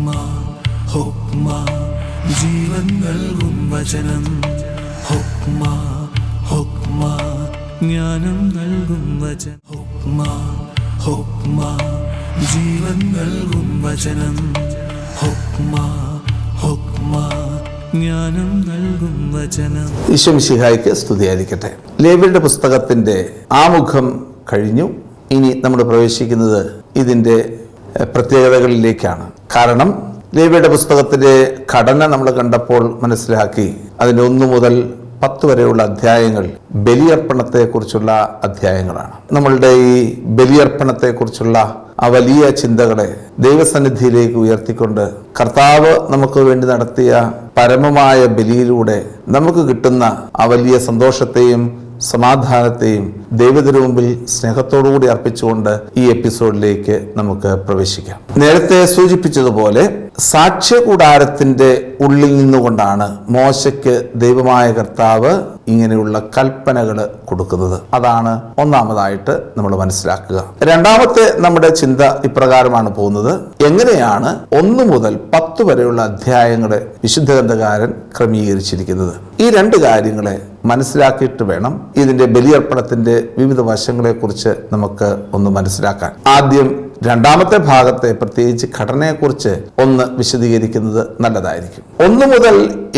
ഹുക്മ ഹുക്മ ജീവൻ നൽകും വചനം. ഹുക്മ ഹുക്മ ജ്ഞാനം നൽകും വചനം. ഹുക്മ ഹുക്മ ജീവൻ നൽകും വചനം. ഹുക്മ ഹുക്മ ജ്ഞാനം നൽകും വചനം. ഈശോ മിശിഹായ്ക്ക് സ്തുതിയായിരിക്കട്ടെ. ലേവ്യരുടെ പുസ്തകത്തിന്റെ ആമുഖം കഴിഞ്ഞു. ഇനി നമ്മൾ പ്രവേശിക്കുന്നത് ഇതിന്റെ പ്രത്യേകതകളിലേക്കാണ്. കാരണം ലേവ്യരുടെ പുസ്തകത്തിന്റെ ഘടന നമ്മൾ കണ്ടപ്പോൾ മനസ്സിലാക്കി. അതിന്റെ 1 മുതൽ 10 വരെയുള്ള അധ്യായങ്ങൾ ബലിയർപ്പണത്തെക്കുറിച്ചുള്ള അധ്യായങ്ങളാണ്. നമ്മളുടെ ഈ ബലിയർപ്പണത്തെക്കുറിച്ചുള്ള ആ വലിയ ചിന്തകളെ ദൈവസന്നിധിയിലേക്ക് ഉയർത്തിക്കൊണ്ട് കർത്താവ് നമുക്ക് വേണ്ടി നടത്തിയ പരമമായ ബലിയിലൂടെ നമുക്ക് കിട്ടുന്ന ആ വലിയ സന്തോഷത്തെയും സമാധാനത്തെയും ദൈവത്തിനു മുമ്പിൽ സ്നേഹത്തോടുകൂടി അർപ്പിച്ചുകൊണ്ട് ഈ എപ്പിസോഡിലേക്ക് നമുക്ക് പ്രവേശിക്കാം. നേരത്തെ സൂചിപ്പിച്ചതുപോലെ സാക്ഷ്യകൂടാരത്തിന്റെ ഉള്ളിൽ നിന്നുകൊണ്ടാണ് മോശയ്ക്ക് ദൈവമായ കർത്താവ് ഇങ്ങനെയുള്ള കൽപ്പനകൾ കൊടുക്കുന്നത്. അതാണ് ഒന്നാമതായിട്ട് നമ്മൾ മനസ്സിലാക്കുക. രണ്ടാമത്തെ നമ്മുടെ ചിന്ത ഇപ്രകാരമാണ് പോകുന്നത്: എങ്ങനെയാണ് 1 മുതൽ 10 വരെയുള്ള അധ്യായങ്ങളെ വിശുദ്ധ ഗ്രന്ഥകാരൻ ക്രമീകരിച്ചിരിക്കുന്നത്? ഈ 2 കാര്യങ്ങളെ മനസ്സിലാക്കിയിട്ട് വേണം ഇതിന്റെ ബലിയർപ്പണത്തിന്റെ വിവിധ വശങ്ങളെ കുറിച്ച് നമുക്ക് ഒന്ന് മനസ്സിലാക്കാൻ. ആദ്യം രണ്ടാമത്തെ ഭാഗത്തെ, പ്രത്യേകിച്ച് ഘടനയെക്കുറിച്ച് ഒന്ന് വിശദീകരിക്കുന്നത് നല്ലതായിരിക്കും. 1 മുതൽ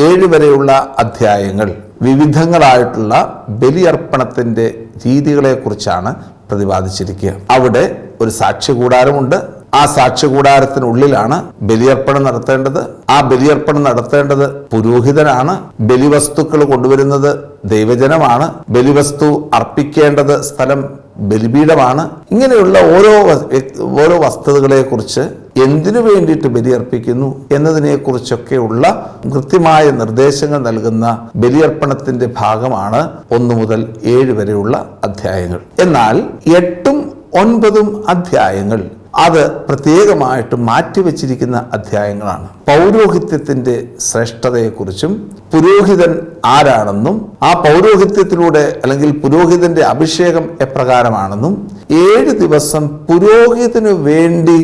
7 വരെയുള്ള അധ്യായങ്ങൾ വിവിധങ്ങളായിട്ടുള്ള ബലിയർപ്പണത്തിന്റെ രീതികളെ കുറിച്ചാണ് പ്രതിപാദിച്ചിരിക്കുക. അവിടെ ഒരു സാക്ഷ്യകൂടാരമുണ്ട്. ആ സാക്ഷ്യകൂടാരത്തിനുള്ളിലാണ് ബലിയർപ്പണം നടത്തേണ്ടത്. ആ ബലിയർപ്പണം നടത്തേണ്ടത് പുരോഹിതനാണ്. ബലിവസ്തുക്കൾ കൊണ്ടുവരുന്നത് ദൈവജനമാണ്. ബലിവസ്തു അർപ്പിക്കേണ്ടത് സ്ഥലം ബലിപീഠമാണ്. ഇങ്ങനെയുള്ള ഓരോ വസ്തുതകളെ കുറിച്ച്, എന്തിനു വേണ്ടിയിട്ട് ബലിയർപ്പിക്കുന്നു എന്നതിനെ കുറിച്ചൊക്കെയുള്ള കൃത്യമായ നിർദ്ദേശങ്ങൾ നൽകുന്ന ബലിയർപ്പണത്തിന്റെ ഭാഗമാണ് 1 മുതൽ 7 വരെയുള്ള അധ്യായങ്ങൾ. എന്നാൽ 8ഉം 9ഉം അധ്യായങ്ങൾ അത് പ്രത്യേകമായിട്ട് മാറ്റിവെച്ചിരിക്കുന്ന അധ്യായങ്ങളാണ്. പൗരോഹിത്യത്തിന്റെ ശ്രേഷ്ഠതയെക്കുറിച്ചും പുരോഹിതൻ ആരാണെന്നും ആ പൗരോഹിത്യത്തിലൂടെ അല്ലെങ്കിൽ പുരോഹിതന്റെ അഭിഷേകം എപ്രകാരമാണെന്നും 7 ദിവസം പുരോഹിതനു വേണ്ടി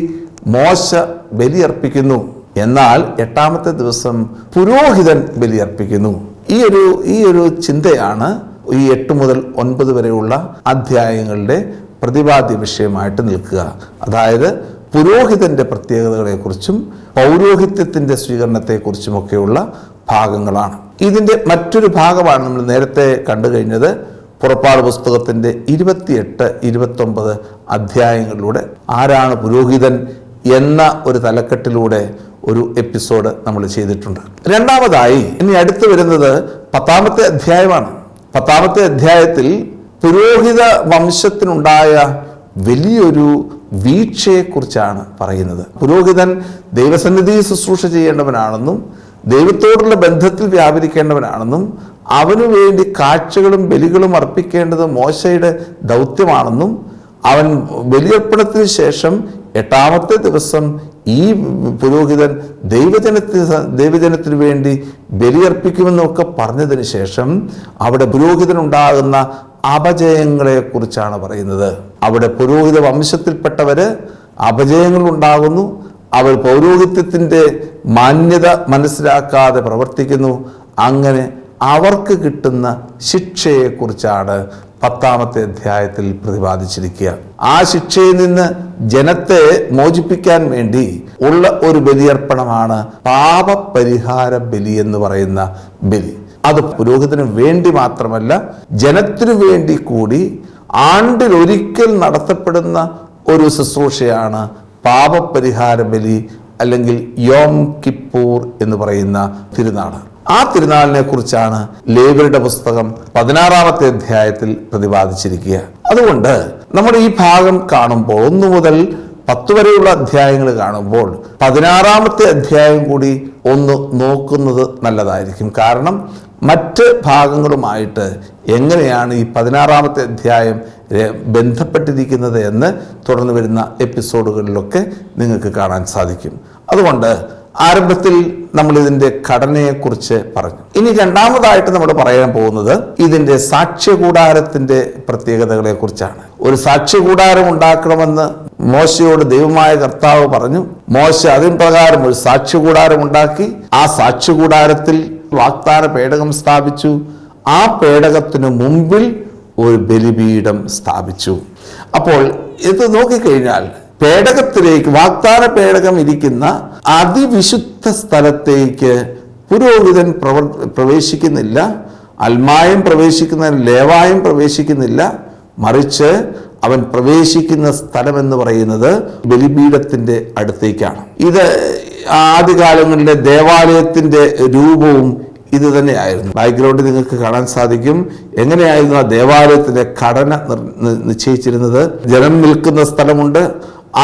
മോശ ബലിയർപ്പിക്കുന്നു. എന്നാൽ 8ാമത്തെ ദിവസം പുരോഹിതൻ ബലിയർപ്പിക്കുന്നു. ഈ ഒരു ചിന്തയാണ് ഈ 8 മുതൽ 9 വരെയുള്ള അധ്യായങ്ങളുടെ പ്രതിപാദ്യ വിഷയമായിട്ട് നിൽക്കുക. അതായത് പുരോഹിതന്റെ പ്രത്യേകതകളെക്കുറിച്ചും പൗരോഹിത്യത്തിന്റെ സ്വീകരണത്തെക്കുറിച്ചുമൊക്കെയുള്ള ഭാഗങ്ങളാണ്. ഇതിന്റെ മറ്റൊരു ഭാഗമാണ് നമ്മൾ നേരത്തെ കണ്ടു കഴിഞ്ഞത്. പുറപ്പാട് പുസ്തകത്തിന്റെ 28, 29 അധ്യായങ്ങളിലൂടെ ആരാണ് പുരോഹിതൻ എന്ന ഒരു തലക്കെട്ടിലൂടെ ഒരു എപ്പിസോഡ് നമ്മൾ ചെയ്തിട്ടുണ്ട്. രണ്ടാമതായി ഇനി അടുത്ത് വരുന്നത് 10ാമത്തെ അധ്യായമാണ്. 10ാമത്തെ അധ്യായത്തിൽ പുരോഹിത വംശത്തിനുണ്ടായ വലിയൊരു വീഴ്ചയെക്കുറിച്ചാണ് പറയുന്നത്. പുരോഹിതൻ ദൈവസന്നിധി ശുശ്രൂഷ ചെയ്യേണ്ടവനാണെന്നും ദൈവത്തോടുള്ള ബന്ധത്തിൽ വ്യാപരിക്കേണ്ടവനാണെന്നും അവനു വേണ്ടി കാഴ്ചകളും ബലികളും അർപ്പിക്കേണ്ടത് മോശയുടെ ദൗത്യമാണെന്നും അവൻ ബലിയർപ്പണത്തിന് ശേഷം 8ാമത്തെ ദിവസം ഈ പുരോഹിതൻ ദൈവജനത്തിന് വേണ്ടി ബലിയർപ്പിക്കുമെന്നൊക്കെ പറഞ്ഞതിന് ശേഷം അവിടെ പുരോഹിതനുണ്ടാകുന്ന അപജയങ്ങളെ കുറിച്ചാണ് പറയുന്നത്. അവിടെ പുരോഹിത വംശത്തിൽപ്പെട്ടവര് അപജയങ്ങൾ ഉണ്ടാകുന്നു. അവർ പൗരോഹിത്യത്തിന്റെ മാന്യത മനസ്സിലാക്കാതെ പ്രവർത്തിക്കുന്നു. അങ്ങനെ അവർക്ക് കിട്ടുന്ന ശിക്ഷയെക്കുറിച്ചാണ് 10ാമത്തെ അധ്യായത്തിൽ പ്രതിപാദിച്ചിരിക്കുക. ആ ശിക്ഷയിൽ നിന്ന് ജനത്തെ മോചിപ്പിക്കാൻ വേണ്ടി ഉള്ള ഒരു ബലിയർപ്പണമാണ് പാപപരിഹാര ബലി എന്ന് പറയുന്ന ബലി. അത് പുരോഹിതന് വേണ്ടി മാത്രമല്ല, ജനത്തിനു വേണ്ടി കൂടി ആണ്ടിലൊരിക്കൽ നടത്തപ്പെടുന്ന ഒരു ശുശ്രൂഷയാണ് പാപപരിഹാര ബലി, അല്ലെങ്കിൽ യോം കിപ്പൂർ എന്ന് പറയുന്ന തിരുനാൾ. ആ തിരുനാളിനെ കുറിച്ചാണ് ലേവ്യരുടെ പുസ്തകം 16ാമത്തെ അധ്യായത്തിൽ പ്രതിപാദിച്ചിരിക്കുക. അതുകൊണ്ട് നമ്മൾ ഈ ഭാഗം കാണുമ്പോൾ 1 മുതൽ 10 വരെയുള്ള അധ്യായങ്ങൾ കാണുമ്പോൾ 16ാമത്തെ അധ്യായം കൂടി ഒന്ന് നോക്കുന്നത് നല്ലതായിരിക്കും. കാരണം മറ്റ് ഭാഗങ്ങളുമായിട്ട് എങ്ങനെയാണ് ഈ 16ാമത്തെ അധ്യായം ബന്ധപ്പെട്ടിരിക്കുന്നത് എന്ന് തുടർന്ന് വരുന്ന എപ്പിസോഡുകളിലൊക്കെ നിങ്ങൾക്ക് കാണാൻ സാധിക്കും. അതുകൊണ്ട് ആരംഭത്തിൽ നമ്മൾ ഇതിന്റെ ഘടനയെക്കുറിച്ച് പറഞ്ഞു. ഇനി രണ്ടാമതായിട്ട് നമ്മൾ പറയാൻ പോകുന്നത് ഇതിന്റെ സാക്ഷ്യകൂടാരത്തിന്റെ പ്രത്യേകതകളെ കുറിച്ചാണ്. ഒരു സാക്ഷ്യകൂടാരം ഉണ്ടാക്കണമെന്ന് മോശയോട് ദൈവമായ കർത്താവ് പറഞ്ഞു. മോശ അതിൻ പ്രകാരം ഒരു സാക്ഷ്യകൂടാരം ഉണ്ടാക്കി. ആ സാക്ഷ്യകൂടാരത്തിൽ വാഗ്ദാന പേടകം സ്ഥാപിച്ചു. ആ പേടകത്തിനു മുമ്പിൽ ഒരു ബലിപീഠം സ്ഥാപിച്ചു. അപ്പോൾ ഇത് നോക്കിക്കഴിഞ്ഞാൽ പേടകത്തിലേക്ക്, വാഗ്ദാന പേടകം ഇരിക്കുന്ന അതിവിശുദ്ധ സ്ഥലത്തേക്ക് പുരോഹിതൻ പ്രവേശിക്കുന്നില്ല. അൽമായും പ്രവേശിക്കുന്നില്ല, ലേവായും പ്രവേശിക്കുന്നില്ല. മറിച്ച് അവൻ പ്രവേശിക്കുന്ന സ്ഥലം എന്ന് പറയുന്നത് ബലിപീഠത്തിന്റെ അടുത്തേക്കാണ്. ഇത് ആദ്യകാലങ്ങളിലെ ദേവാലയത്തിന്റെ രൂപവും ഇത് തന്നെയായിരുന്നു. ബാക്ക്ഗ്രൗണ്ടിൽ നിങ്ങൾക്ക് കാണാൻ സാധിക്കും എങ്ങനെയായിരുന്നു ആ ദേവാലയത്തിന്റെ ഘടന നിശ്ചയിച്ചിരുന്നത്. ജനം നിൽക്കുന്ന സ്ഥലമുണ്ട്,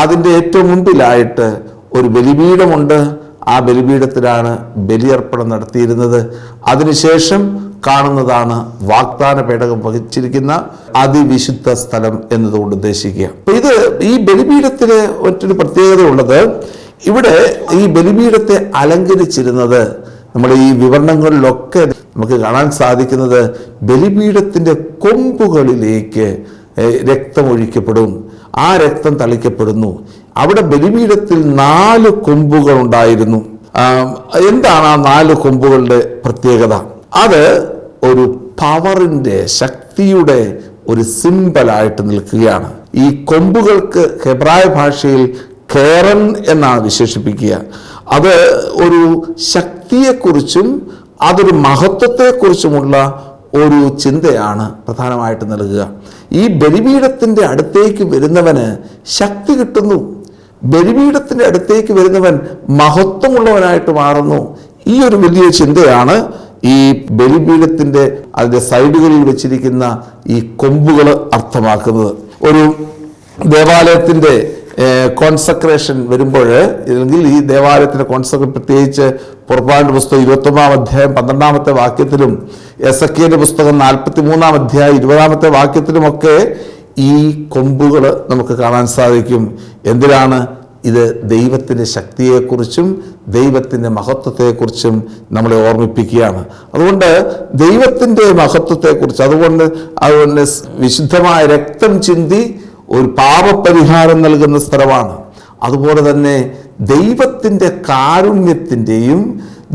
അതിൻ്റെ ഏറ്റവും മുമ്പിലായിട്ട് ഒരു ബലിപീഠമുണ്ട്. ആ ബലിപീഠത്തിലാണ് ബലിയർപ്പണം നടത്തിയിരുന്നത്. അതിനുശേഷം കാണുന്നതാണ് വാഗ്ദാന പേടകം വഹിച്ചിരിക്കുന്ന അതിവിശുദ്ധ സ്ഥലം എന്നതുകൊണ്ട് ഉദ്ദേശിക്കുക. അപ്പൊ ഈ ബലിപീഠത്തിന് മറ്റൊരു പ്രത്യേകത ഉള്ളത്, ഇവിടെ ഈ ബലിപീഠത്തെ അലങ്കരിച്ചിരുന്നത് നമ്മുടെ ഈ വിവരണങ്ങളിലൊക്കെ നമുക്ക് കാണാൻ സാധിക്കുന്നത് ബലിപീഠത്തിന്റെ കൊമ്പുകളിലേക്ക് രക്തമൊഴിക്കപ്പെടും. ആ രക്തം തളിക്കപ്പെടുന്നു. അവിടെ ബലിപീഠത്തിൽ 4 കൊമ്പുകൾ ഉണ്ടായിരുന്നു. എന്താണ് ആ 4 കൊമ്പുകളുടെ പ്രത്യേകത? അത് ഒരു പവറിന്റെ, ശക്തിയുടെ ഒരു സിംബലായിട്ട് നിൽക്കുകയാണ്. ഈ കൊമ്പുകൾക്ക് ഹെബ്രായ ഭാഷയിൽ കേറൻ എന്നാണ് വിശേഷിപ്പിക്കുക. അത് ഒരു ശക്തിയെക്കുറിച്ചും അതൊരു മഹത്വത്തെക്കുറിച്ചുമുള്ള ഒരു ചിന്തയാണ് പ്രധാനമായിട്ട് നൽകുക. ഈ ബലിപീഠത്തിന്റെ അടുത്തേക്ക് വരുന്നവന് ശക്തി കിട്ടുന്നു. ബലിപീഠത്തിന്റെ അടുത്തേക്ക് വരുന്നവൻ മഹത്വമുള്ളവനായിട്ട് മാറുന്നു. ഈ ഒരു വലിയ ചിന്തയാണ് ഈ ബലിപീഠത്തിന്റെ അതിന്റെ സൈഡുകളിൽ വെച്ചിരിക്കുന്ന ഈ കൊമ്പുകൾ അർത്ഥമാക്കുന്നത്. ഒരു ദേവാലയത്തിന്റെ കോൺസക്രേഷൻ വരുമ്പോൾ, അല്ലെങ്കിൽ ഈ ദേവാലയത്തിന്റെ കോൺസക്രേഷൻ, പ്രത്യേകിച്ച് പുറപ്പാടിന്റെ പുസ്തകം 21-ാം അധ്യായം 12-ാമത്തെ വാക്യത്തിലും എസെക്കിയേലിന്റെ പുസ്തകം 43-ാം അധ്യായം 20-ാമത്തെ വാക്യത്തിലുമൊക്കെ ഈ കൊമ്പുകൾ നമുക്ക് കാണാൻ സാധിക്കും. എന്തിനാണ്? ഇത് ദൈവത്തിൻ്റെ ശക്തിയെക്കുറിച്ചും ദൈവത്തിൻ്റെ മഹത്വത്തെക്കുറിച്ചും നമ്മളെ ഓർമ്മിപ്പിക്കുകയാണ്. അതുകൊണ്ട് ദൈവത്തിൻ്റെ മഹത്വത്തെക്കുറിച്ച്, അതുകൊണ്ട് വിശുദ്ധമായ രക്തം ചിന്തി ഒരു പാപപരിഹാരം നൽകുന്ന സ്ഥലമാണ്. അതുപോലെ തന്നെ ദൈവത്തിൻ്റെ കാരുണ്യത്തിൻ്റെയും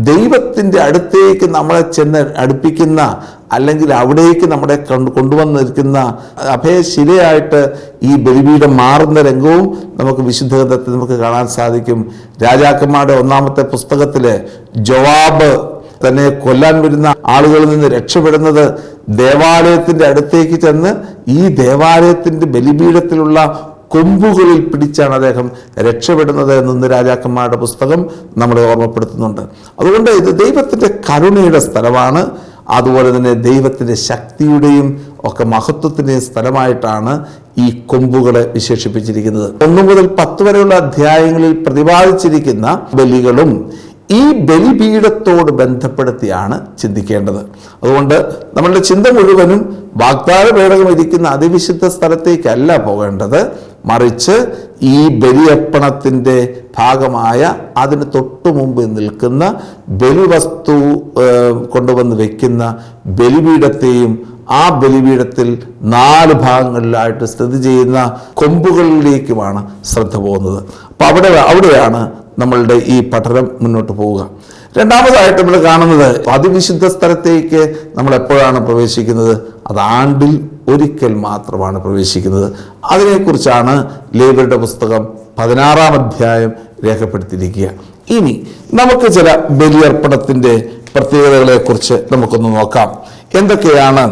ദൈവത്തിൻ്റെ അടുത്തേക്ക് നമ്മളെ ചെന്ന് അടുപ്പിക്കുന്ന, അല്ലെങ്കിൽ അവിടേക്ക് നമ്മളെ കൊണ്ടുവന്നിരിക്കുന്ന അഭയശിലയായിട്ട് ഈ ബലിപീഠം മാറുന്ന രംഗവും നമുക്ക് വിശുദ്ധ ഗ്രന്ഥത്തിൽ നമുക്ക് കാണാൻ സാധിക്കും. രാജാക്കന്മാരുടെ 1-ാമത്തെ പുസ്തകത്തിലെ ജോവാബ് തന്നെ കൊല്ലാൻ വരുന്ന ആളുകളിൽ നിന്ന് രക്ഷപ്പെടുന്നത് ദേവാലയത്തിന്റെ അടുത്തേക്ക് ചെന്ന് ഈ ദേവാലയത്തിന്റെ ബലിപീഠത്തിലുള്ള കൊമ്പുകളിൽ പിടിച്ചാണ് അദ്ദേഹം രക്ഷപ്പെടുന്നത് എന്ന് രാജാക്കന്മാരുടെ പുസ്തകം നമ്മളെ ഓർമ്മപ്പെടുത്തുന്നുണ്ട്. അതുകൊണ്ട് ഇത് ദൈവത്തിന്റെ കരുണയുടെ സ്ഥലമാണ്. അതുപോലെ തന്നെ ദൈവത്തിന്റെ ശക്തിയുടെയും ഒക്കെ മഹത്വത്തിന്റെയും സ്ഥലമായിട്ടാണ് ഈ കൊമ്പുകളെ വിശേഷിപ്പിച്ചിരിക്കുന്നത്. 1 മുതൽ 10 വരെയുള്ള അധ്യായങ്ങളിൽ പ്രതിപാദിച്ചിരിക്കുന്ന ബലികളും ഈ ബലിപീഠത്തോട് ബന്ധപ്പെടുത്തിയാണ് ചിന്തിക്കേണ്ടത്. അതുകൊണ്ട് നമ്മളുടെ ചിന്ത മുഴുവനും വാഗ്ദാന പേടകം ഇരിക്കുന്ന അതിവിശുദ്ധ സ്ഥലത്തേക്കല്ല പോകേണ്ടത്, മറിച്ച് ഈ ബലിയർപ്പണത്തിൻ്റെ ഭാഗമായ അതിന് തൊട്ടു മുമ്പ് നിൽക്കുന്ന ബലിവസ്തു കൊണ്ടുവന്ന് വെക്കുന്ന ബലിപീഠത്തെയും ആ ബലിപീഠത്തിൽ 4 ഭാഗങ്ങളിലായിട്ട് സ്ഥിതി ചെയ്യുന്ന കൊമ്പുകളിലേക്കുമാണ് ശ്രദ്ധ പോകുന്നത്. അപ്പോൾ അവിടെയാണ് നമ്മളുടെ ഈ പഠനം മുന്നോട്ട് പോവുക. രണ്ടാമതായിട്ട് നമ്മൾ കാണുന്നത് അതിവിശുദ്ധ സ്ഥലത്തേക്ക് നമ്മൾ എപ്പോഴാണ് പ്രവേശിക്കുന്നത്? അത് ആണ്ടിൽ ഒരിക്കൽ മാത്രമാണ് പ്രവേശിക്കുന്നത്. അതിനെക്കുറിച്ചാണ് ലേവ്യരുടെ പുസ്തകം 16-ാം അധ്യായം രേഖപ്പെടുത്തിയിരിക്കുക. ഇനി നമുക്ക് ചില ബലിയർപ്പണത്തിൻ്റെ പ്രത്യേകതകളെ കുറിച്ച് നമുക്കൊന്ന് നോക്കാം. എന്തൊക്കെയാണ്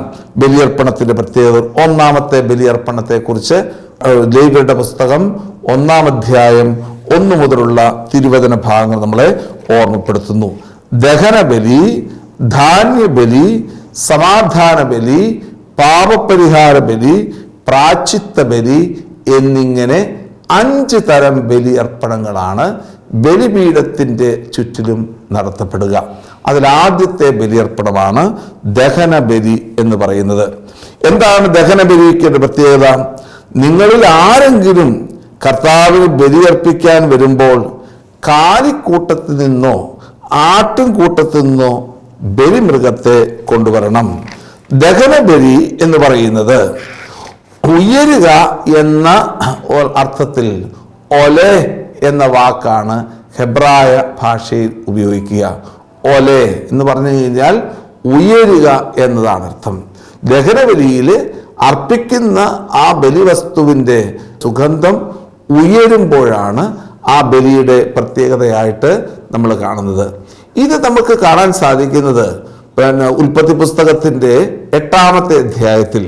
ബലിയർപ്പണത്തിൻ്റെ പ്രത്യേകത? 1-ാമത്തെ ബലിയർപ്പണത്തെക്കുറിച്ച് ലേവ്യരുടെ പുസ്തകം 1-ാം അധ്യായം 1 മുതലുള്ള തിരുവചന ഭാഗങ്ങൾ നമ്മളെ ഓർമ്മപ്പെടുത്തുന്നു. ദഹനബലി, ധാന്യബലി, സമാധാന ബലി, പാപപരിഹാര ബലി, പ്രായശ്ചിത്ത ബലി എന്നിങ്ങനെ 5 തരം ബലിയർപ്പണങ്ങളാണ് ബലിപീഠത്തിൻ്റെ ചുറ്റിലും നടത്തപ്പെടുക. അതിലാദ്യത്തെ ബലിയർപ്പണമാണ് ദഹനബലി എന്ന് പറയുന്നത്. എന്താണ് ദഹനബലിക്ക് പ്രത്യേകത? 'നിങ്ങളിൽ ആരെങ്കിലും കർത്താവിന് ബലിയർപ്പിക്കാൻ വരുമ്പോൾ 2 കാലിക്കൂട്ടത്തിൽ നിന്നോ ആട്ടിൻകൂട്ടത്തിൽ നിന്നോ ബലിമൃഗത്തെ കൊണ്ടുവരണം. ദഹനബലി എന്ന് പറയുന്നത് ഉയരുക എന്ന അർത്ഥത്തിൽ ഒലെ എന്ന വാക്കാണ് ഹെബ്രായ ഭാഷയിൽ ഉപയോഗിക്കുക. ഒലെ എന്ന് പറഞ്ഞു കഴിഞ്ഞാൽ ഉയരുക എന്നതാണ് അർത്ഥം. ദഹനബലിയിൽ അർപ്പിക്കുന്ന ആ ബലിവസ്തുവിൻ്റെ സുഗന്ധം ഉയരുമ്പോഴാണ് ആ ബലിയുടെ പ്രത്യേകതയായിട്ട് നമ്മൾ കാണുന്നത്. ഇത് നമുക്ക് കാണാൻ സാധിക്കുന്നത് ഉൽപ്പത്തി പുസ്തകത്തിൻ്റെ 8-ാമത്തെ അധ്യായത്തിൽ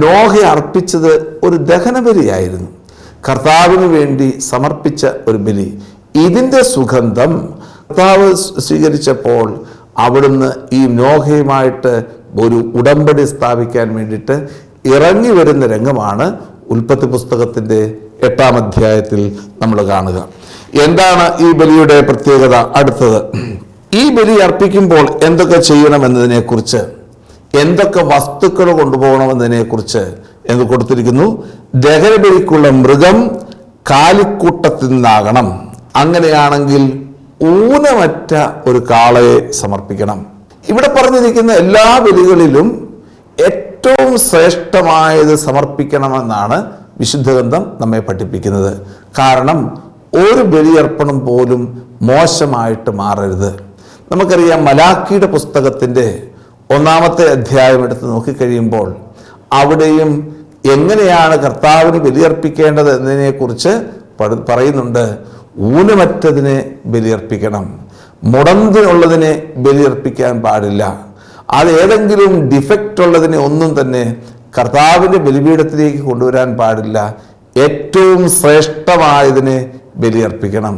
നോഹ അർപ്പിച്ചത് ഒരു ദഹനബലിയായിരുന്നു. കർത്താവിന് വേണ്ടി സമർപ്പിച്ച ഒരു ബലി. ഇതിൻ്റെ സുഗന്ധം കർത്താവ് സ്വീകരിച്ചപ്പോൾ അവിടുന്ന് ഈ നോഹയുമായിട്ട് ഒരു ഉടമ്പടി സ്ഥാപിക്കാൻ വേണ്ടിയിട്ട് ഇറങ്ങി വരുന്ന രംഗമാണ് ഉൽപ്പത്തി പുസ്തകത്തിൻ്റെ 8-ാം അധ്യായത്തിൽ നമ്മൾ കാണുക. എന്താണ് ഈ ബലിയുടെ പ്രത്യേകത? അടുത്തത്, ഈ ബലി അർപ്പിക്കുമ്പോൾ എന്തൊക്കെ ചെയ്യണമെന്നതിനെക്കുറിച്ച്, എന്തൊക്കെ വസ്തുക്കൾ കൊണ്ടുപോകണമെന്നതിനെക്കുറിച്ച് എന്ന് കൊടുത്തിരിക്കുന്നു. ദഹനബലിക്കുള്ള മൃഗം കാലിക്കൂട്ടത്തിൽ നിന്നാകണം. അങ്ങനെയാണെങ്കിൽ ഊനമറ്റ ഒരു കാളയെ സമർപ്പിക്കണം. ഇവിടെ പറഞ്ഞിരിക്കുന്ന എല്ലാ ബലികളിലും ഏറ്റവും ശ്രേഷ്ഠമായത് സമർപ്പിക്കണമെന്നാണ് വിശുദ്ധ ഗ്രന്ഥം നമ്മെ പഠിപ്പിക്കുന്നത്. കാരണം ഒരു ബലിയർപ്പണം പോലും മോശമായിട്ട് മാറരുത്. നമുക്കറിയാം, മലാക്കിയുടെ പുസ്തകത്തിൻ്റെ 1-ാമത്തെ അധ്യായം എടുത്ത് നോക്കിക്കഴിയുമ്പോൾ അവിടെയും എങ്ങനെയാണ് കർത്താവിന് ബലിയർപ്പിക്കേണ്ടത് എന്നതിനെക്കുറിച്ച് പറയുന്നുണ്ട്. ഊനമറ്റതിനെ ബലിയർപ്പിക്കണം, മുടന്തിനുള്ളതിനെ ബലിയർപ്പിക്കാൻ പാടില്ല. അത് ഏതെങ്കിലും ഡിഫക്റ്റ് ഉള്ളതിനെ ഒന്നും തന്നെ കർത്താവിൻ്റെ ബലിപീഠത്തിലേക്ക് കൊണ്ടുവരാൻ പാടില്ല. ഏറ്റവും ശ്രേഷ്ഠമായതിനെ ബലിയർപ്പിക്കണം.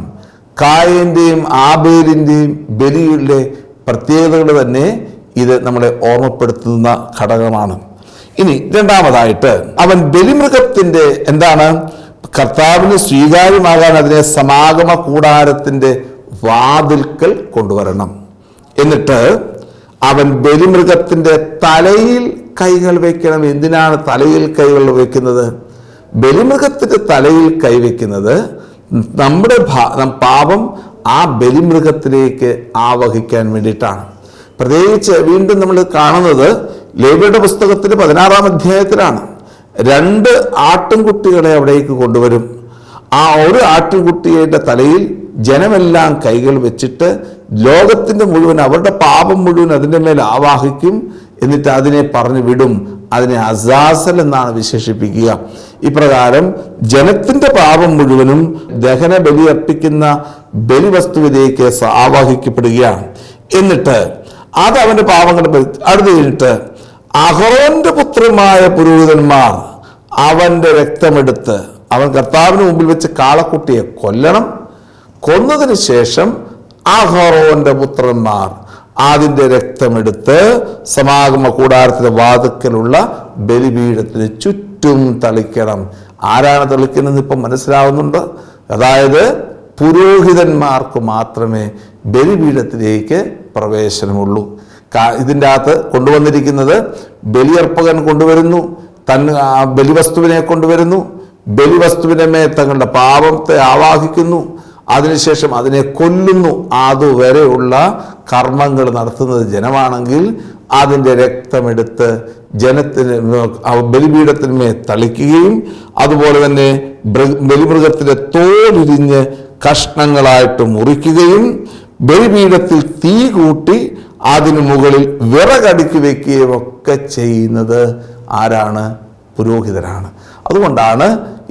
കായൻ്റെയും ആബേലിൻ്റെയും ബലിയുടെ പ്രത്യേകതകൾ തന്നെ ഇത് നമ്മളെ ഓർമ്മപ്പെടുത്തുന്ന ഘടകമാണ്. ഇനി രണ്ടാമതായിട്ട്, അവൻ ബലിമൃഗത്തിൻ്റെ എന്താണ് കർത്താവിന് സ്വീകാര്യമാകാൻ അതിനെ സമാഗമ കൂടാരത്തിൻ്റെ വാതിൽക്കൽ കൊണ്ടുവരണം. എന്നിട്ട് അവൻ ബലിമൃഗത്തിൻ്റെ തലയിൽ കൈകൾ വയ്ക്കണം. എന്തിനാണ് തലയിൽ കൈകൾ വയ്ക്കുന്നത്? ബലിമൃഗത്തിൻ്റെ തലയിൽ കൈവയ്ക്കുന്നത് നമ്മുടെ പാപം ആ ബലിമൃഗത്തിലേക്ക് ആവഹിക്കാൻ വേണ്ടിയിട്ടാണ്. പ്രത്യേകിച്ച് വീണ്ടും നമ്മൾ കാണുന്നത് ലേവ്യരുടെ പുസ്തകത്തിൻ്റെ 16-ാം അധ്യായത്തിലാണ്. 2 ആട്ടിൻകുട്ടികളെ അവിടേക്ക് കൊണ്ടുവരും. ആ ഒരു ആട്ടിൻകുട്ടിയുടെ തലയിൽ ജനമെല്ലാം കൈകൾ വെച്ചിട്ട് ലോകത്തിൻ്റെ മുഴുവൻ, അവരുടെ പാപം മുഴുവൻ അതിൻ്റെ മേൽ ആവാഹിക്കും. എന്നിട്ട് അതിനെ പറഞ്ഞു വിടും. അതിനെ അസാസൽ എന്നാണ് വിശേഷിപ്പിക്കുക. ഇപ്രകാരം ജനത്തിൻ്റെ പാപം മുഴുവനും ദഹന ബലി അർപ്പിക്കുന്ന ബലിവസ്തുവിലേക്ക് ആവാഹിക്കപ്പെടുകയാണ്. എന്നിട്ട് അത് അവൻ്റെ പാപങ്ങളുടെ അടുത്ത് കഴിഞ്ഞിട്ട് അഹറോന്റെ പുത്രന്മാരായ പുരോഹിതന്മാർ അവൻ്റെ രക്തമെടുത്ത് അവൻ കർത്താവിന് മുമ്പിൽ വെച്ച് കാളക്കുട്ടിയെ കൊല്ലണം. കൊന്നതിന് ശേഷം അഹറോന്റെ പുത്രന്മാർ അതിൻ്റെ രക്തമെടുത്ത് സമാഗമ കൂടാരത്തിൻ്റെ വാതിക്കലുള്ള ബലിപീഠത്തിന് ചുറ്റും തളിക്കണം. ആരാണ് തളിക്കുന്നത് ഇപ്പം മനസ്സിലാവുന്നുണ്ട്? അതായത് പുരോഹിതന്മാർക്ക് മാത്രമേ ബലിപീഠത്തിലേക്ക് പ്രവേശനമുള്ളൂ. ഇതിൻ്റെ അകത്ത് കൊണ്ടുവന്നിരിക്കുന്നത് ബലിയർപ്പകൻ കൊണ്ടുവരുന്നു, ബലിവസ്തുവിനെ കൊണ്ടുവരുന്നു, ബലിവസ്തുവിനെ മേൽ തങ്ങളുടെ പാപത്തെ ആവാഹിക്കുന്നു, അതിനുശേഷം അതിനെ കൊല്ലുന്നു. അതുവരെയുള്ള കർമ്മങ്ങൾ നടത്തുന്നത് ജനമാണെങ്കിൽ അതിൻ്റെ രക്തമെടുത്ത് ജനത്തിന് ബലിപീഠത്തിന്മേൽ തളിക്കുകയും അതുപോലെ തന്നെ ബലിമൃഗത്തിൻ്റെ തോലിരിഞ്ഞ് കഷ്ണങ്ങളായിട്ട് മുറിക്കുകയും ബലിപീഠത്തിൽ തീ കൂട്ടി അതിനു മുകളിൽ വിറകടുക്കി വയ്ക്കുകയും ഒക്കെ ചെയ്യുന്നത് ആരാണ്? പുരോഹിതനാണ്. അതുകൊണ്ടാണ്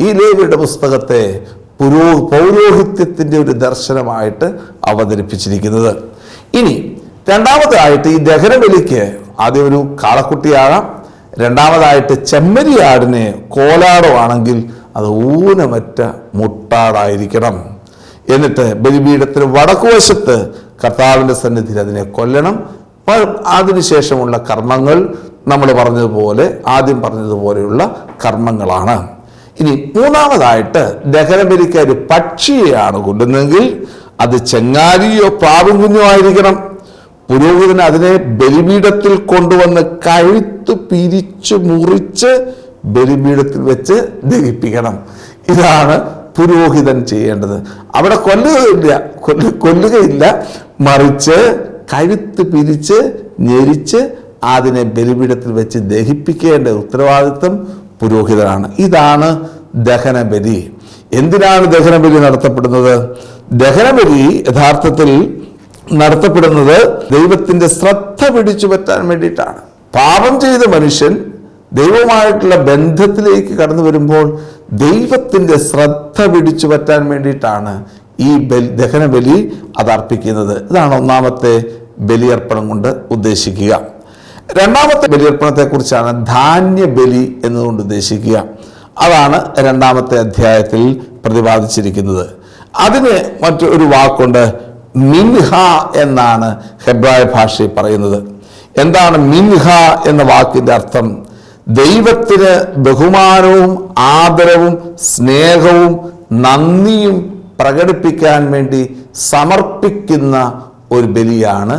ഈ ലേവ്യരുടെ പുസ്തകത്തെ പൗരോഹിത്യത്തിൻ്റെ ഒരു ദർശനമായിട്ട് അവതരിപ്പിച്ചിരിക്കുന്നത്. ഇനി രണ്ടാമതായിട്ട്, ഈ ദഹനബലിക്ക് ആദ്യം ഒരു കാളക്കുട്ടിയാകാം, രണ്ടാമതായിട്ട് ചെമ്മരിയാടിനെ കോലാടോ ആണെങ്കിൽ അത് ഊനമറ്റ മുട്ടാടായിരിക്കണം. എന്നിട്ട് ബലിപീഠത്തിന് വടക്കുവശത്ത് കർത്താവിൻ്റെ സന്നിധിയിൽ അതിനെ കൊല്ലണം. അതിനുശേഷമുള്ള കർമ്മങ്ങൾ നമ്മൾ പറഞ്ഞതുപോലെ, ആദ്യം പറഞ്ഞതുപോലെയുള്ള കർമ്മങ്ങളാണ്. ഇനി മൂന്നാമതായിട്ട്, ദഹനബലിക്ക് ഒരു പക്ഷിയെയാണ് കൊല്ലുന്നതെങ്കിൽ അത് ചെങ്ങാലിയോ പ്രാവും കുഞ്ഞോ ആയിരിക്കണം. പുരോഹിതൻ അതിനെ ബലിപീഠത്തിൽ കൊണ്ടുവന്ന് കഴുത്ത് പിരിച്ച് മുറിച്ച് ബലിപീഠത്തിൽ വെച്ച് ദഹിപ്പിക്കണം. ഇതാണ് പുരോഹിതൻ ചെയ്യേണ്ടത്. അവിടെ കൊല്ലുകയില്ല, മറിച്ച് കഴുത്ത് പിരിച്ച് ഞെരിച്ച് അതിനെ ബലിപീഠത്തിൽ വെച്ച് ദഹിപ്പിക്കേണ്ട ഉത്തരവാദിത്വം പുരോഹിതനാണ്. ഇതാണ് ദഹനബലി. എന്തിനാണ് ദഹനബലി നടത്തപ്പെടുന്നത്? ദഹനബലി യഥാർത്ഥത്തിൽ നടത്തപ്പെടുന്നത് ദൈവത്തിന്റെ ശ്രദ്ധ പിടിച്ചു പറ്റാൻ വേണ്ടിയിട്ടാണ്. പാപം ചെയ്ത മനുഷ്യൻ ദൈവവുമായിട്ടുള്ള ബന്ധത്തിലേക്ക് കടന്നു വരുമ്പോൾ ദൈവത്തിന്റെ ശ്രദ്ധ പിടിച്ചു പറ്റാൻ വേണ്ടിയിട്ടാണ് ഈ ദഹനബലി അത് അർപ്പിക്കുന്നത്. ഇതാണ് ഒന്നാമത്തെ ബലിയർപ്പണം കൊണ്ട് ഉദ്ദേശിക്കുക. രണ്ടാമത്തെ ബലിയർപ്പണത്തെ കുറിച്ചാണ് ധാന്യബലി എന്നതുകൊണ്ട് ഉദ്ദേശിക്കുക. അതാണ് രണ്ടാമത്തെ അധ്യായത്തിൽ പ്രതിപാദിച്ചിരിക്കുന്നത്. അതിന് മറ്റൊരു വാക്കുണ്ട്, മിൻഹ എന്നാണ് ഹെബ്രായ ഭാഷയിൽ പറയുന്നത്. എന്താണ് മിൻഹ എന്ന വാക്കിന്റെ അർത്ഥം? ദൈവത്തിന് ബഹുമാനവും ആദരവും സ്നേഹവും നന്ദിയും പ്രകടിപ്പിക്കാൻ വേണ്ടി സമർപ്പിക്കുന്ന ഒരു ബലിയാണ്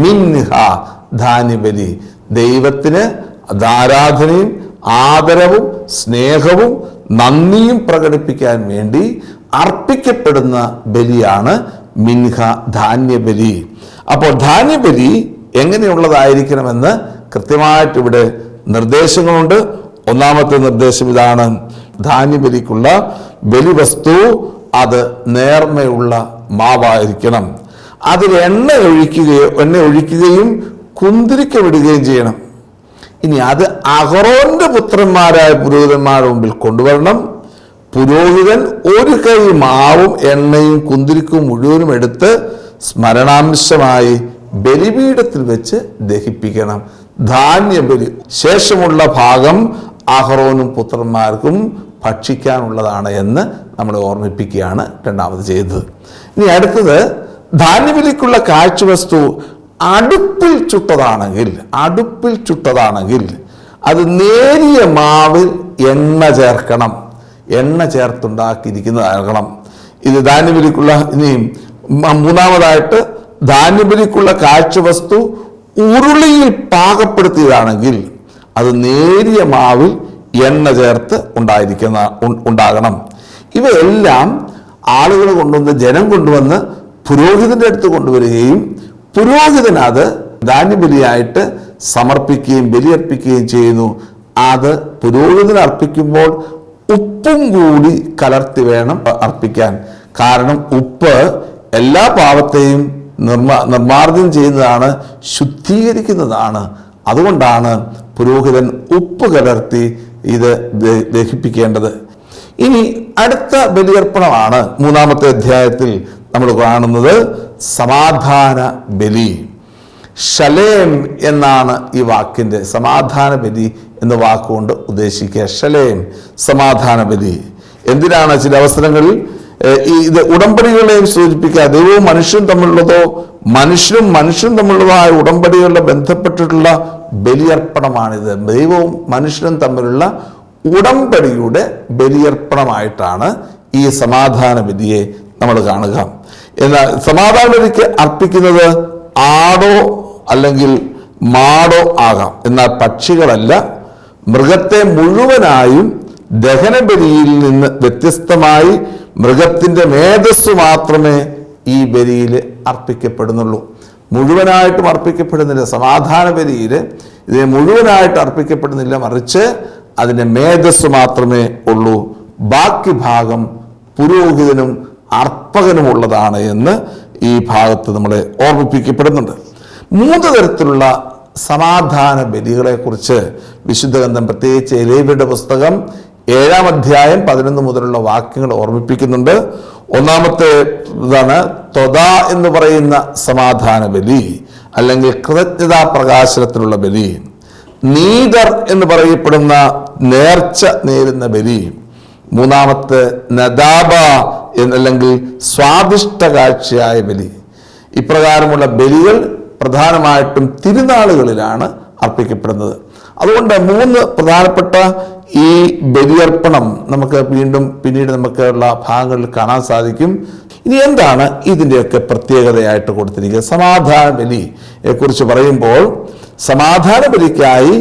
മിൻഹ, ധാന്യബലി. ദൈവത്തിന് ആരാധനയും ആദരവും സ്നേഹവും നന്ദിയും പ്രകടിപ്പിക്കാൻ വേണ്ടി അർപ്പിക്കപ്പെടുന്ന ബലിയാണ് മിൻഹ, ധാന്യബലി. അപ്പോൾ ധാന്യബലി എങ്ങനെയുള്ളതായിരിക്കണമെന്ന് കൃത്യമായിട്ട് ഇവിടെ നിർദ്ദേശങ്ങളുണ്ട്. ഒന്നാമത്തെ നിർദ്ദേശം ഇതാണ്: ധാന്യബലിക്കുള്ള ബലിവസ്തു അത് നേർമയുള്ള മാവായിരിക്കണം. അതിൽ എണ്ണ ഒഴിക്കുകയും കുന്തിരിക്ക വിടുകയും ചെയ്യണം. ഇനി അത് അഹറോന്റെ പുത്രന്മാരായ പുരോഹിതന്മാരുടെ മുമ്പിൽ കൊണ്ടുവരണം. പുരോഹിതൻ ഒരു കൈ മാവും എണ്ണയും കുന്തിരിക്കും മുഴുവനും എടുത്ത് സ്മരണാംശമായി ബലിപീഠത്തിൽ വെച്ച് ദഹിപ്പിക്കണം. ധാന്യബലി ശേഷമുള്ള ഭാഗം അഹറോനും പുത്രന്മാർക്കും ഭക്ഷിക്കാനുള്ളതാണ് എന്ന് നമ്മളെ ഓർമ്മിപ്പിക്കുകയാണ് രണ്ടാമത് ചെയ്തത്. ഇനി അടുത്തത്, ധാന്യബലിക്കുള്ള കാഴ്ചവസ്തു അടുപ്പിൽ ചുട്ടതാണെങ്കിൽ അത് നേരിയ മാവിൽ എണ്ണ ചേർക്കണം. എണ്ണ ചേർത്തുണ്ടാക്കിയിരിക്കുന്നതാകണം. ഇത് ധാന്യബലിക്കുള്ള. ഇനി മൂന്നാമതായിട്ട്, ധാന്യബലിക്കുള്ള കാഴ്ചവസ്തു ഉരുളിയിൽ പാകപ്പെടുത്തിയതാണെങ്കിൽ അത് നേരിയ മാവിൽ എണ്ണ ചേർത്ത് ഉണ്ടാകണം. ഇവയെല്ലാം ആളുകൾ കൊണ്ടുവന്ന്, ജനം കൊണ്ടുവന്ന് പുരോഹിതന്റെ അടുത്ത് കൊണ്ടുവരികയും പുരോഹിതൻ അത് ധാന്യബലിയായിട്ട് സമർപ്പിക്കുകയും ബലിയർപ്പിക്കുകയും ചെയ്യുന്നു. അത് പുരോഹിതൻ അർപ്പിക്കുമ്പോൾ ഉപ്പും കൂടി കലർത്തി വേണം അർപ്പിക്കാൻ. കാരണം ഉപ്പ് എല്ലാ പാപത്തെയും നിർമ്മാർജ്ജനം ചെയ്യുന്നതാണ്, ശുദ്ധീകരിക്കുന്നതാണ്. അതുകൊണ്ടാണ് പുരോഹിതൻ ഉപ്പ് കലർത്തി ഇത് ദഹിപ്പിക്കേണ്ടത്. ഇനി അടുത്ത ബലിയർപ്പണമാണ് മൂന്നാമത്തെ അധ്യായത്തിൽ നമ്മൾ കാണുന്നത്, സമാധാന ബലി. ഷലേം എന്നാണ് ഈ വാക്കിന്റെ, സമാധാന ബലി എന്ന വാക്കുകൊണ്ട് ഉദ്ദേശിക്കുക. ഷലേം, സമാധാന ബലി. എന്തിനാണ്? ചില അവസരങ്ങളിൽ ഇത് ഉടമ്പടികളെയും സൂചിപ്പിക്കുക. ദൈവവും മനുഷ്യനും തമ്മിലുള്ളതോ മനുഷ്യനും തമ്മിലുള്ളതായ ഉടമ്പടികളുടെ ബന്ധപ്പെട്ടിട്ടുള്ള ബലിയർപ്പണമാണിത്. ദൈവവും മനുഷ്യനും തമ്മിലുള്ള ഉടമ്പടിയുടെ ബലിയർപ്പണമായിട്ടാണ് ഈ സമാധാന ബലിയെ നമ്മൾ കാണുക. എന്നാൽ സമാധാന ബലിക്ക് അർപ്പിക്കുന്നത് ആടോ അല്ലെങ്കിൽ മാടോ ആകാം. എന്നാൽ പക്ഷികളല്ല. മൃഗത്തെ മുഴുവനായും ദഹനബലിയിൽ നിന്ന് വ്യത്യസ്തമായി മൃഗത്തിന്റെ മേധസ്സു മാത്രമേ ഈ ബലിയിൽ അർപ്പിക്കപ്പെടുന്നുള്ളൂ. മുഴുവനായിട്ടും അർപ്പിക്കപ്പെടുന്നില്ല. സമാധാന ബലിയിൽ ഇതിനെ മുഴുവനായിട്ട് അർപ്പിക്കപ്പെടുന്നില്ല, മറിച്ച് അതിൻ്റെ മേധസ്സു മാത്രമേ ഉള്ളൂ. ബാക്കി ഭാഗം പുരോഹിതനും അർപ്പകനുമുള്ളതാണ് എന്ന് ഈ ഭാഗത്ത് നമ്മളെ ഓർമ്മിപ്പിക്കപ്പെടുന്നുണ്ട്. 3 തരത്തിലുള്ള സമാധാന ബലികളെ കുറിച്ച് വിശുദ്ധ ഗ്രന്ഥം, പ്രത്യേകിച്ച് ലേവ്യരുടെ പുസ്തകം 7-ാം അധ്യായം 11 മുതലുള്ള വാക്യങ്ങൾ ഓർമ്മിപ്പിക്കുന്നുണ്ട്. ഒന്നാമത്തെ ഇതാണ് തൊദ എന്ന് പറയുന്ന സമാധാന ബലി, അല്ലെങ്കിൽ കൃതജ്ഞതാ പ്രകാശനത്തിനുള്ള ബലി. നീദർ എന്ന് പറയപ്പെടുന്ന നേർച്ച നേരുന്ന ബലി. മൂന്നാമത്തെ നദാബ എന്നല്ലെങ്കിൽ സ്വാദിഷ്ട കാഴ്ചയായ ബലി. ഇപ്രകാരമുള്ള ബലികൾ പ്രധാനമായിട്ടും തിരുനാളുകളിലാണ് അർപ്പിക്കപ്പെടുന്നത്. അതുകൊണ്ട് 3 പ്രധാനപ്പെട്ട ഈ ബലിയർപ്പണം നമുക്ക് പിന്നീട് നമുക്കുള്ള ഭാഗങ്ങളിൽ കാണാൻ സാധിക്കും. ഇനി എന്താണ് ഇതിൻ്റെയൊക്കെ പ്രത്യേകതയായിട്ട് കൊടുത്തിരിക്കുക? സമാധാന ബലിയെ കുറിച്ച് പറയുമ്പോൾ, സമാധാന ബലിക്കായി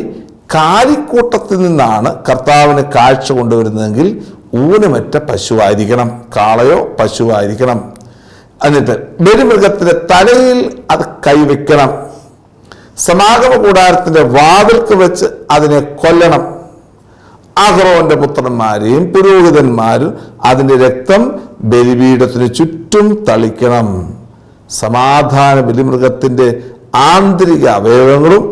കാലിക്കൂട്ടത്തിൽ നിന്നാണ് കർത്താവിന് കാഴ്ച കൊണ്ടുവരുന്നതെങ്കിൽ ഊനമറ്റ പശുവായിരിക്കണം, കാളയോ പശുവായിരിക്കണം. എന്നിട്ട് ബലിമൃഗത്തിന്റെ തലയിൽ അത് കൈവയ്ക്കണം. സമാഗമ കൂടാരത്തിന്റെ വാതിൽക്ക് വെച്ച് അതിനെ കൊല്ലണം. അഹ്റോന്റെ പുത്രന്മാരെയും പുരോഹിതന്മാരും അതിന്റെ രക്തം ബലിപീഠത്തിന് ചുറ്റും തളിക്കണം. സമാധാന ബലിമൃഗത്തിന്റെ ആന്തരിക അവയവങ്ങളും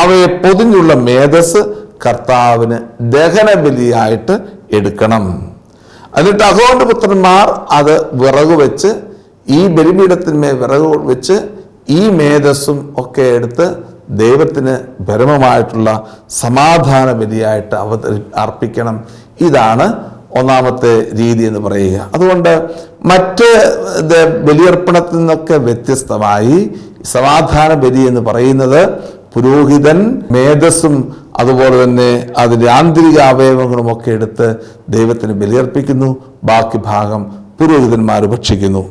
അവയെ പൊതിഞ്ഞുള്ള മേധസ് കർത്താവിന് ദഹനബലിയായിട്ട് എടുക്കണം. എന്നിട്ട് അഹ്റോന്റെ പുത്രന്മാർ അത് വിറക് വെച്ച്, ഈ ബലിപീഠത്തിന്മേൽ വിറക് വെച്ച് ഈ മേധസ്സും ഒക്കെ എടുത്ത് ദൈവത്തിന് പരമമായിട്ടുള്ള സമാധാന ബലിയായിട്ട് അർപ്പിക്കണം. ഇതാണ് ഒന്നാമത്തെ രീതി എന്ന് പറയുക. അതുകൊണ്ട് മറ്റ് ബലിയർപ്പണത്തിൽ നിന്നൊക്കെ വ്യത്യസ്തമായി സമാധാന ബലി എന്ന് പറയുന്നത് പുരോഹിതൻ മേധസ്സും അതുപോലെ തന്നെ അതിൻ്റെ ആന്തരിക അവയവങ്ങളും ഒക്കെ എടുത്ത് ദൈവത്തിന് ബലിയർപ്പിക്കുന്നു. ബാക്കി ഭാഗം പുരോഹിതന്മാർ ഭക്ഷിക്കുന്നു.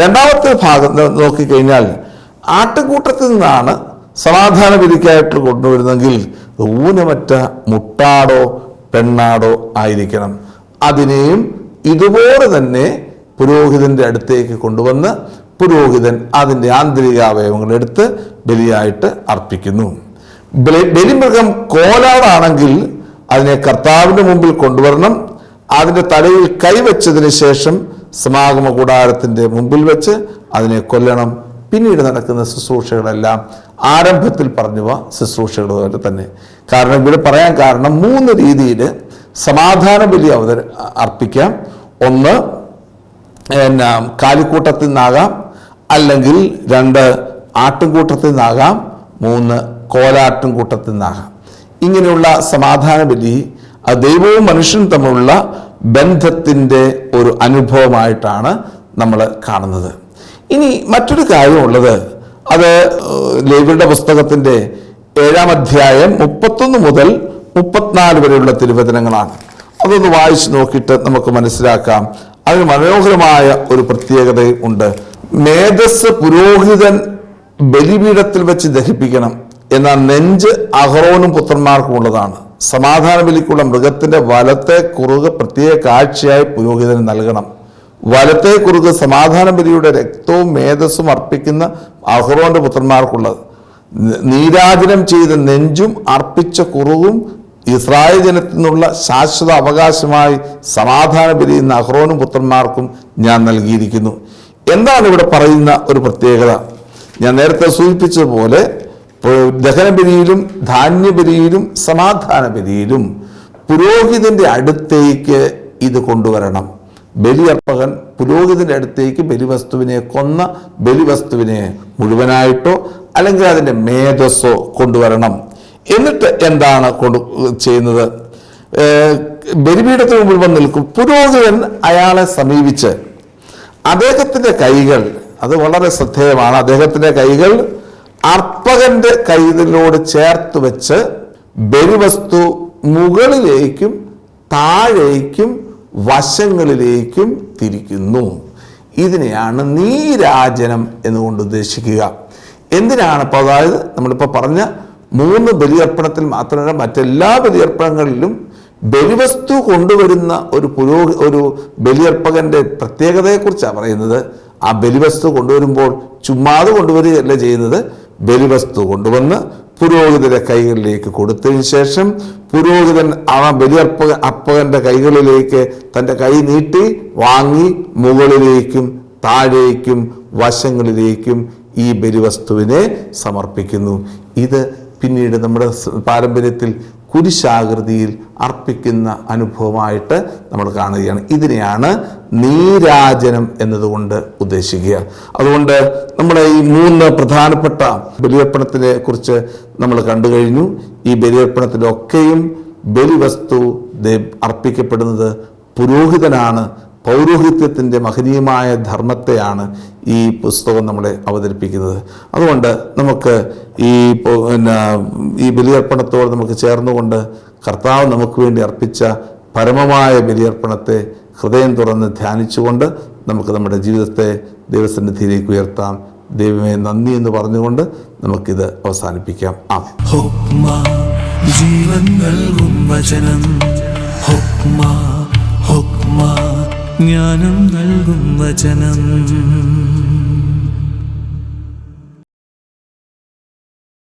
രണ്ടാമത്തെ ഭാഗം നോക്കിക്കഴിഞ്ഞാൽ ആട്ടുകൂട്ടത്തിൽ നിന്നാണ് സമാധാന ബലിക്കായിട്ട് കൊണ്ടുവരുന്നെങ്കിൽ ഊനമറ്റ മുട്ടാടോ പെണ്ണാടോ ആയിരിക്കണം. അതിനെയും ഇതുപോലെ തന്നെ പുരോഹിതന്റെ അടുത്തേക്ക് കൊണ്ടുവന്ന് പുരോഹിതൻ അതിൻ്റെ ആന്തരിക അവയവങ്ങൾ എടുത്ത് ബലിയായിട്ട് അർപ്പിക്കുന്നു. ബലിമൃഗം കോലാടാണെങ്കിൽ അതിനെ കർത്താവിൻ്റെ മുമ്പിൽ കൊണ്ടുവരണം. അതിൻ്റെ തലയിൽ കൈവച്ചതിന് ശേഷം സമാഗമ കൂടാരത്തിൻ്റെ മുമ്പിൽ വെച്ച് അതിനെ കൊല്ലണം. പിന്നീട് നടക്കുന്ന ശുശ്രൂഷകളെല്ലാം ആരംഭത്തിൽ പറഞ്ഞുവ ശുശ്രൂഷകൾ തന്നെ. കാരണം ഇവിടെ പറയാൻ കാരണം 3 രീതിയിൽ സമാധാന ബലി അർപ്പിക്കാം. ഒന്ന് കാലിക്കൂട്ടത്തിൽ നിന്നാകാം, അല്ലെങ്കിൽ 2 ആട്ടുംകൂട്ടത്തിൽ നിന്നാകാം, 3 കോലാട്ടും കൂട്ടത്തിൽ നിന്നാകാം. ഇങ്ങനെയുള്ള സമാധാന ബലി ദൈവവും മനുഷ്യനും തമ്മിലുള്ള ബന്ധത്തിൻ്റെ ഒരു അനുഭവമായിട്ടാണ് നമ്മൾ കാണുന്നത്. ഇനി മറ്റൊരു കാര്യമുള്ളത്, അത് ലേവ്യരുടെ പുസ്തകത്തിൻ്റെ 7-ാം അധ്യായം 31 മുതൽ 34 വരെയുള്ള തിരുവചനങ്ങളാണ്. അതൊന്ന് വായിച്ചു നോക്കിയിട്ട് നമുക്ക് മനസ്സിലാക്കാം. അതിന് മനോഹരമായ ഒരു പ്രത്യേകത ഉണ്ട്. മേധസ് പുരോഹിതൻ ബലിപീഠത്തിൽ വെച്ച് ദഹിപ്പിക്കണം. എന്നാൽ നെഞ്ച് അഹ്റോനും പുത്രന്മാർക്കും ഉള്ളതാണ്. സമാധാന ബലിക്കുള്ള മൃഗത്തിന്റെ വലത്തെ കുറുക് പ്രത്യേക കാഴ്ചയായി പുരോഹിതന് നൽകണം. വലത്തെ കുറുക് സമാധാന ബലിയുടെ രക്തവും മേധസ്സും അർപ്പിക്കുന്ന അഹ്റോന്റെ പുത്രന്മാർക്കുള്ളത്. നീരാജനം ചെയ്ത നെഞ്ചും അർപ്പിച്ച കുറുകും ഇസ്രായേൽ ജനത്തിൽ നിന്നുള്ള ശാശ്വത അവകാശമായി സമാധാന ബലി എന്ന അഹ്റോനും പുത്രന്മാർക്കും ഞാൻ നൽകിയിരിക്കുന്നു. എന്താണ് ഇവിടെ പറയുന്ന ഒരു പ്രത്യേകത? ഞാൻ നേരത്തെ സൂചിപ്പിച്ചതുപോലെ ദഹനബലിയിലും ധാന്യബലിയിലും സമാധാന ബലിയിലും പുരോഹിതന്റെ അടുത്തേക്ക് ഇത് കൊണ്ടുവരണം. ബലിയർപ്പകൻ പുരോഹിതന്റെ അടുത്തേക്ക് ബലിവസ്തുവിനെ കൊന്ന ബലിവസ്തുവിനെ മുഴുവനായിട്ടോ അല്ലെങ്കിൽ അതിൻ്റെ മേധസ്സോ കൊണ്ടുവരണം. എന്നിട്ട് എന്താണ് ചെയ്യുന്നത്? ബലിപീഠത്തിന് മുമ്പിൽ വന്ന് നിൽക്കും. പുരോഹിതൻ അയാളെ സമീപിച്ച് അദ്ദേഹത്തിൻ്റെ കൈകൾ, അത് വളരെ ശ്രദ്ധേയമാണ്, അദ്ദേഹത്തിൻ്റെ കൈകൾ അർപ്പകന്റെ കൈകളിലോട് ചേർത്ത് വെച്ച് ബലിവസ്തു മുകളിലേക്കും താഴേക്കും വശങ്ങളിലേക്കും തിരിക്കുന്നു. ഇതിനെയാണ് നീരാജനം എന്നുകൊണ്ട് ഉദ്ദേശിക്കുക. എന്തിനാണ് ഇപ്പോൾ? അതായത് നമ്മളിപ്പോൾ പറഞ്ഞ 3 ബലിയർപ്പണത്തിൽ മാത്രമല്ല മറ്റെല്ലാ ബലിയർപ്പണങ്ങളിലും ബലിവസ്തു കൊണ്ടുവരുന്ന ഒരു ബലിയർപ്പകന്റെ പ്രത്യേകതയെക്കുറിച്ചാണ് പറയുന്നത്. ആ ബലിവസ്തു കൊണ്ടുവരുമ്പോൾ ചുമ്മാതെ കൊണ്ടുവരികയല്ല ചെയ്യുന്നത്. ബലിവസ്തു കൊണ്ടുവന്ന് പുരോഹിതന്റെ കൈകളിലേക്ക് കൊടുത്തതിന് ശേഷം പുരോഹിതൻ ആ അർപ്പകന്റെ കൈകളിലേക്ക് തൻ്റെ കൈ നീട്ടി വാങ്ങി മുകളിലേക്കും താഴേക്കും വശങ്ങളിലേക്കും ഈ ബലിവസ്തുവിനെ സമർപ്പിക്കുന്നു. ഇത് പിന്നീട് നമ്മുടെ പാരമ്പര്യത്തിൽ കുരിശാകൃതിയിൽ അർപ്പിക്കുന്ന അനുഭവമായിട്ട് നമ്മൾ കാണുകയാണ്. ഇതിനെയാണ് നീരാജനം എന്നതുകൊണ്ട് ഉദ്ദേശിക്കുക. അതുകൊണ്ട് നമ്മുടെ ഈ 3 പ്രധാനപ്പെട്ട ബലിയർപ്പണത്തിനെ കുറിച്ച് നമ്മൾ കണ്ടു കഴിഞ്ഞു. ഈ ബലിയർപ്പണത്തിലൊക്കെയും ബലിവസ്തു അർപ്പിക്കപ്പെടുന്നത് പുരോഹിതനാണ്. പൗരോഹിത്യത്തിൻ്റെ മഹനീയമായ ധർമ്മത്തെയാണ് ഈ പുസ്തകം നമ്മളെ അവതരിപ്പിക്കുന്നത്. അതുകൊണ്ട് നമുക്ക് ഈ ബലിയർപ്പണത്തോട് നമുക്ക് ചേർന്നുകൊണ്ട് കർത്താവ് നമുക്ക് വേണ്ടി അർപ്പിച്ച പരമമായ ബലിയർപ്പണത്തെ ഹൃദയം തുറന്ന് ധ്യാനിച്ചുകൊണ്ട് നമുക്ക് നമ്മുടെ ജീവിതത്തെ ദൈവസന്നിധിയിലേക്ക് ഉയർത്താം. ദൈവമേ നന്ദി എന്ന് പറഞ്ഞുകൊണ്ട് നമുക്കിത് അവസാനിപ്പിക്കാം. ജീവൻ നൽകും വചനം. ഹുക്മ ജ്ഞാനം നൽകും വചനം.